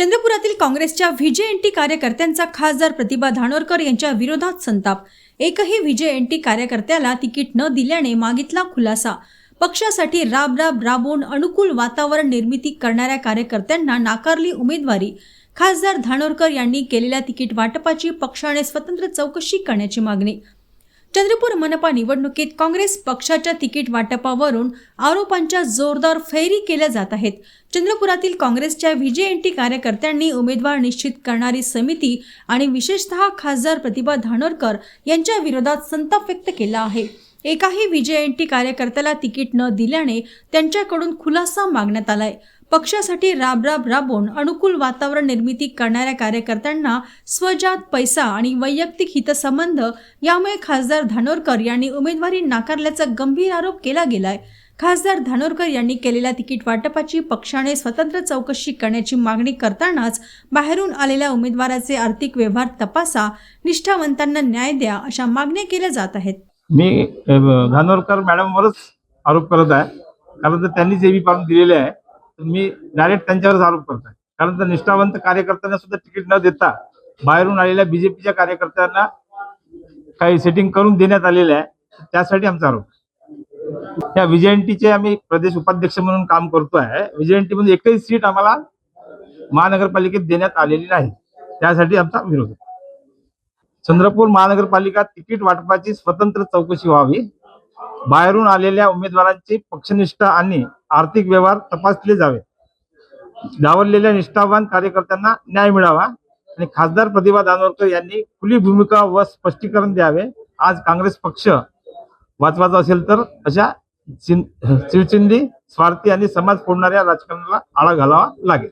चंद्रपुरातील काँग्रेसच्या व्हीजेएनटी कार्यकर्त्यांचा खासदार प्रतिभा धानोरकर यांच्या विरोधात संताप। एकही व्हीजेएनटी कार्यकर्त्याला तिकीट न दिल्याने मागितला खुलासा। पक्षासाठी राबून अनुकूल वातावरण निर्मिती करणाऱ्या कार्यकर्त्यांना नाकारली उमेदवारी। खासदार धानोरकर यांनी केलेल्या तिकीट वाटपाची पक्षाने स्वतंत्र चौकशी करण्याची मागणी। चंद्रपूर मनपा निवडणुकीत काँग्रेस पक्षाच्या तिकीट वाटपावरून आरोपांच्या जोरदार फैरी केल्या जात आहेत। चंद्रपुरातील काँग्रेसच्या व्हीजेएनटी कार्यकर्त्यांनी उमेदवार निश्चित करणारी समिती आणि विशेषतः खासदार प्रतिभा धानोरकर यांच्या विरोधात संताप व्यक्त केला आहे। एकाही व्हीजेएनटी कार्यकर्त्याला तिकीट न दिल्याने त्यांच्याकडून खुलासा मागण्यात आलाय। पक्षासाठी राबून अनुकूल वातावरण निर्मिती करणाऱ्या कार्यकर्त्यांना स्वजात पैसा आणि वैयक्तिक हितसंबंध यामुळे खासदार धानोरकर यांनी उमेदवारी नाकारल्याचा गंभीर आरोप केला गेलाय। खासदार धानोरकर यांनी केलेल्या तिकीट वाटपाची पक्षाने स्वतंत्र चौकशी करण्याची मागणी करतानाच बाहेरून आलेल्या उमेदवाराचे आर्थिक व्यवहार तपासा, निष्ठावंतांना न्याय द्या अशा मागण्या केल्या जात आहेत। मी धानोरकर मॅडमवरच आरोप करत आहे, कारण त्यांनी जे पाहून दिलेले आहे मी डायरेक्ट त्यांच्यावरच आरोप करत आहे। कारण तर निष्ठावंत कार्यकर्त्यांना सुद्धा तिकीट न देता बाहेरून आलेल्या बीजेपीच्या कार्यकर्त्यांना काही सेटिंग करून देण्यात आलेले आहे, त्यासाठी आमचा आरोप। या व्हीजेएनटीचे आम्ही प्रदेश उपाध्यक्ष म्हणून काम करतो आहे। व्हीजेएनटी मध्ये एकही सीट आम्हाला महानगरपालिकेत देण्यात आलेली नाही, त्यासाठी आमचा विरोध आहे। चंद्रपूर महानगरपालिका तिकीट वाटपाची स्वतंत्र चौकशी व्हावी, बाहेरून आलेल्या उमेदवारांची पक्षनिष्ठा आणि आर्थिक व्यवहार तपासले जावे, डावललेल्या निष्ठावान कार्यकर्त्यांना न्याय मिळावा आणि खासदार प्रतिभा धानोरकर यांनी खुली भूमिका व स्पष्टीकरण द्यावे। आज काँग्रेस पक्ष वाचवायचा असेल तर अशा चिवचिंदी, स्वार्थी आणि समाज फोडणाऱ्या राजकारणाला आळा घालावा लागेल।